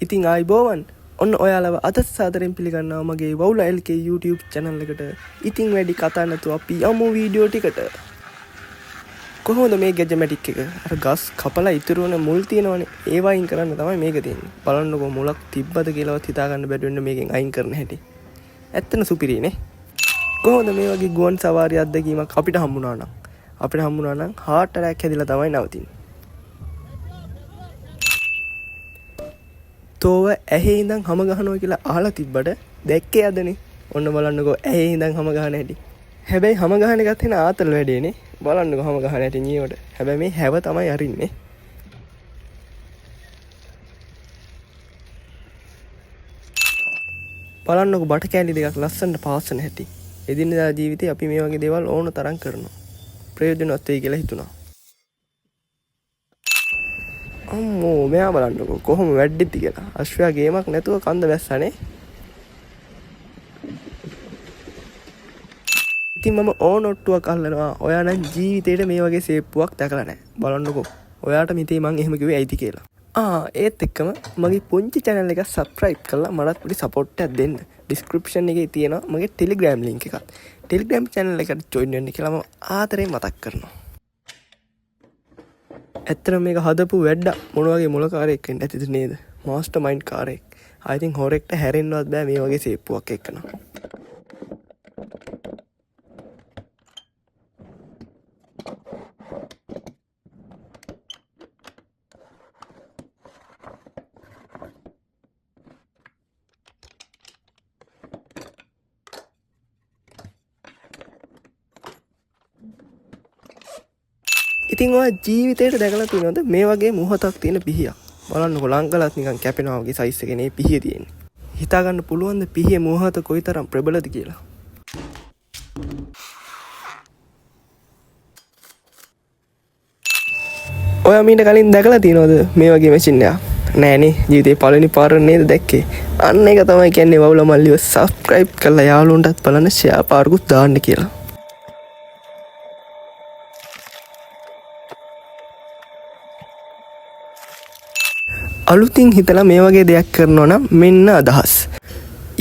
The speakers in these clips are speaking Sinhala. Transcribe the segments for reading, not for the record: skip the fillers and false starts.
ඉතින් ආයිබෝවන් ඔන්න ඔයාලව අදත් සාදරයෙන් පිළිගන්නවා මගේ වවුලා LK YouTube channel එකට. ඉතින් වැඩි කතා නැතුව අපි යමු වීඩියෝ ටිකට. කොහොමද මේ ගැජමැටික් එක? අර ගස් කපලා ඉතුරු වෙන මුල් තියෙනවනේ. ඒවා අයින් කරන්න තමයි මේක තියෙන්නේ. බලන්නකෝ මුලක් තිබ්බද කියලාවත් හිතා ගන්න බැරි වෙන්න මේකෙන් අයින් කරන්න හැටි. ඇත්තන සුපිරිනේ. කොහොමද මේ වගේ ගුවන් සවාරි අත්දැකීමක් අපිට හම්බුණා නම් heart attack හැදිලා තමයි නවතින්නේ. තෝව ඇහි ඉඳන් හැම ගහනවා කියලා අහලා තිබ්බට දැක්කේ අදනේ. ඔන්න බලන්නකෝ ඇහි ඉඳන් හැම ගහන හැටි. හැබැයි හැම ගහන එකත් එන ආතල් වැඩේනේ. බලන්නකෝ හැම ගහන හැටි නියවට. හැබැයි මේ හැව තමයි අරින්නේ. බලන්නකෝ බට කෑලි දෙකක් ලස්සනට පාස්සන හැටි. එදිනෙදා ජීවිතේ අපි මේ වගේ දේවල් ඕන තරම් කරනවා. ප්‍රයෝජනවත් වෙයි කියලා හිතුණා. අම්මෝ මෙයා බලන්නකෝ කොහොම වැඩිද කියලා. අශ්වයා ගේමක් නැතුව කන්ද වැස්සනේ. ඉතින් මම ඕනොට්ටුවක් අල්ලනවා. ඔයා නම් ජීවිතේට මේ වගේ සේප්පුවක් දැකලා නැහැ. බලන්නකෝ. ඔයාට මිතේ මං එහෙම කිව්වේ ඇයිද කියලා. ඒත් එක්කම මගේ පුංචි channel එක subscribe කරලා මටත් පොඩි support එකක් දෙන්න. description එකේ තියෙනවා මගේ Telegram link එකක්. Telegram channel එකට join වෙන්න කියලා මම ආතරේ මතක් කරනවා. ඇත්තටම මේක හදපු වැඩ මොන වගේ මොලකාරයෙක් වෙන්න ඇතිද නේද? මාස්ටර් මයින්ඩ් කාරයෙක්. I think හොරෙක්ට හැරෙන්නවත් බෑ මේ වගේ සේප්පුවක් එක්කන. ඉතින් ඔයා ජීවිතේට දැකලා තියෙනවද මේ වගේ මොහොතක් තියෙන පිහියක්? බලන්නකො ලංකලත් නිකන් කැපෙනවා වගේ සයිස් එකේ නේ පිහිය තියෙන්නේ. හිතා ගන්න පුළුවන් ද පිහියේ මොහොත කොයිතරම් ප්‍රබලද කියලා? ඔයා මීට කලින් දැකලා තියෙනවද මේ වගේ මැෂින් එකක්? නෑනේ ජීවිතේ පළවෙනි පාර නේද දැක්කේ. අන්න ඒක තමයි කියන්නේ වවුලා මල්ලිව subscribe කරලා යාළුවන්ටත් බලන්න share පාරකුත් දාන්න කියලා. අලුතින් හිතලා මේ වගේ දෙයක් කරනවා නම් මෙන්න අදහස්.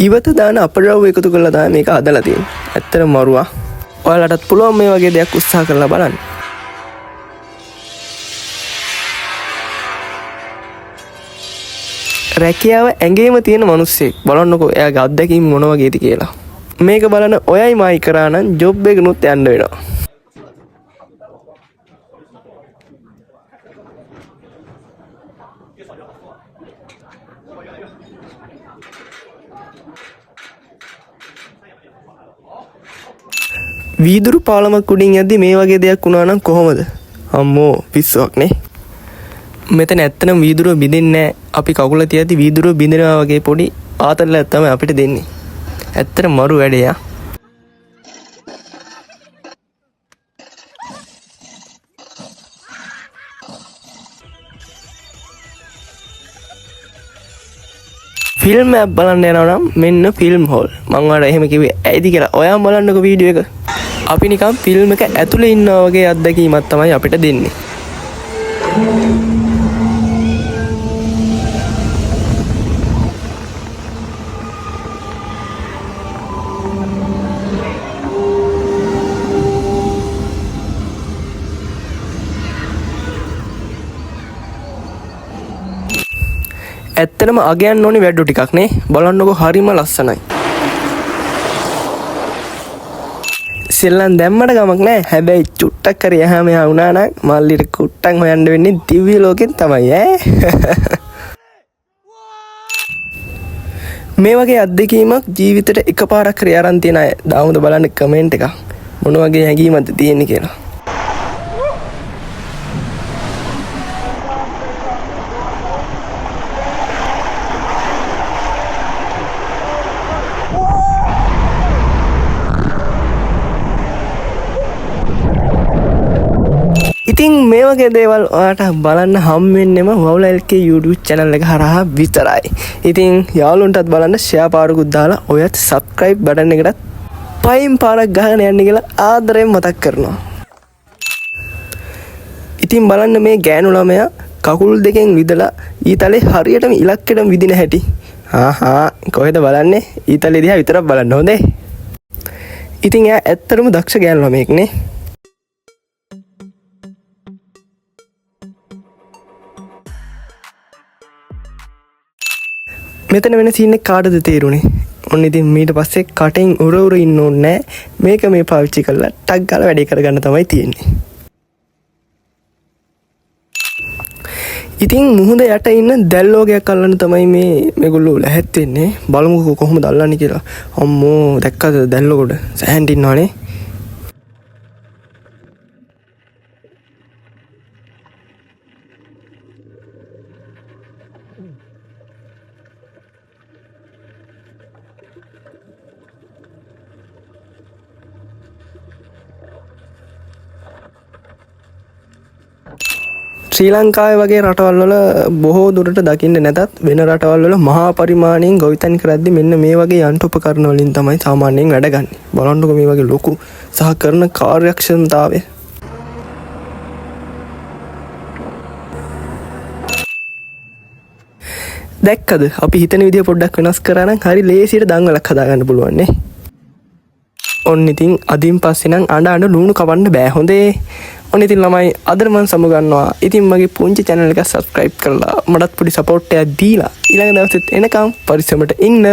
ඉවත දාන අපද්‍රව්‍ය එකතු කරලා තමයි මේක හදලා තියෙන්නේ. ඇත්තටම මරුවා. ඔයාලටත් පුළුවන් මේ වගේ දෙයක් උත්සාහ කරලා බලන්න. රැකියාව ඇඟේම තියෙන මිනිස්සෙක් බලන්නකෝ එයාගේ අත්දැකීම් මොන වගේද කියලා. මේක බලන ඔයයි මයි කරා නම් ජොබ් එකනුත් යන්න වෙනවා. වීදුරු පාලමක් උඩින් යද්දි මේ වගේ දෙයක් වුණා නම් කොහොමද? අම්මෝ පිස්සුවක් නේ. මෙතන ඇත්තටම වීදුරුව බිඳින්නේ නැහැ. අපි කකුල තියද්දි වීදුරුව බිඳිනවා වගේ පොඩි ආතල්ලක් තමයි අපිට දෙන්නේ. ඇත්තටම මරු වැඩේ ආ. ෆිල්ම් එකක් බලන්න යනවා නම් මෙන්න ෆිල්ම් හෝල්. මම ඔයාලට එහෙම කිව්වේ ඇයිද කියලා. ඔයාම බලන්නකෝ වීඩියෝ එක. අපි නිකන් ෆිල්ම් එක ඇතුලේ ඉන්නා වගේ අත්දැකීමක් තමයි අපිට දෙන්නේ. ඇත්තටම අගයන් ඕනි වැඩ ටිකක් නේ. බලන්නකෝ හරිම ලස්සනයි. සෙල්ලම් දැම්මට ගමක් නෑ. හැබැයි චුට්ටක් හරි එහා මෙහා වුණා නම් මල්ලිට කුට්ටන් හොයන්න වෙන්නේ දිව්‍ය ලෝකෙන් තමයි ඈ. මේ වගේ අත්දැකීමක් ජීවිතේට එකපාරක් හරි අරන් තියන අය දාමුද බලන්න කමෙන්ට් එකක්. මොන වගේ හැඟීමක්ද තියෙන්නේ කියලා. ඉතින් මේ වගේ දේවල් ඔයාට බලන්න හම් වෙන්නෙම වවුලා LK YouTube channel එක හරහා විතරයි. ඉතින් යාළුවන්ටත් බලන්න share පාරකුත් දාලා ඔයත් subscribe button එකටත් පයින් පාරක් ගහගෙන යන්න කියලා ආදරයෙන් මතක් කරනවා. ඉතින් බලන්න මේ ගෑනු ළමයා කකුල් දෙකෙන් විදලා ඊතලේ හරියටම ඉලක්කෙටම විදින හැටි. කොහෙද බලන්නේ? ඊතලේ දිහා විතරක් බලන්න හොඳේ. ඉතින් එයා ඇත්තටම දක්ෂ ගෑනු ළමෙක් නේ. මෙතන වෙන සීන් එක කාටද තේරුනේ? ඔන්න ඉතින් ඊට පස්සේ කටෙන් උර ඉන්න ඕනේ නෑ. මේක මේ පාවිච්චි කරලා ටක් ගාලා වැඩේ කරගන්න තමයි තියෙන්නේ. ඉතින් මුහුද යට ඉන්න දැල්ලෝගයක් අල්ලන්න තමයි මේගොල්ලෝ ලැහැත් වෙන්නේ. බලමුකෝ කොහොමද අල්ලන්නේ කියලා. අම්මෝ දැක්කද දැල්ලෝ කොට සෑහෙන්න ඉන්නවනේ. ශ්‍රී ලංකාවේ වගේ රටවල් වල බොහෝ දුරට දකින්න නැතත් වෙන රටවල් වල මහා පරිමාණයෙන් ගොවිතැන් කරද්දි මෙන්න මේ වගේ යන්ත්‍ර උපකරණ වලින් තමයි සාමාන්‍යයෙන් වැඩ ගන්න. බලන්නකෝ මේ වගේ ලොකු සහ කරන කාර්යක්ෂමතාවය. දැක්කද අපි හිතන විදිය පොඩ්ඩක් වෙනස් කරා නම් හරි ලේසියට දන්වලක් හදාගන්න පුළුවන් නේ. ඔන්න ඉතින් අදින් පස්සේ නම් අඬ ලුණු කවන්න බෑ හොඳේ. ඔන්න ඉතින් ළමයි අද මම සමුගන්නවා. ඉතින් මගේ පුංචි channel එක subscribe කරලා මටත් පොඩි support එකක් දීලා ඊළඟ දවසෙත් එනකම් පරිස්සමට ඉන්න.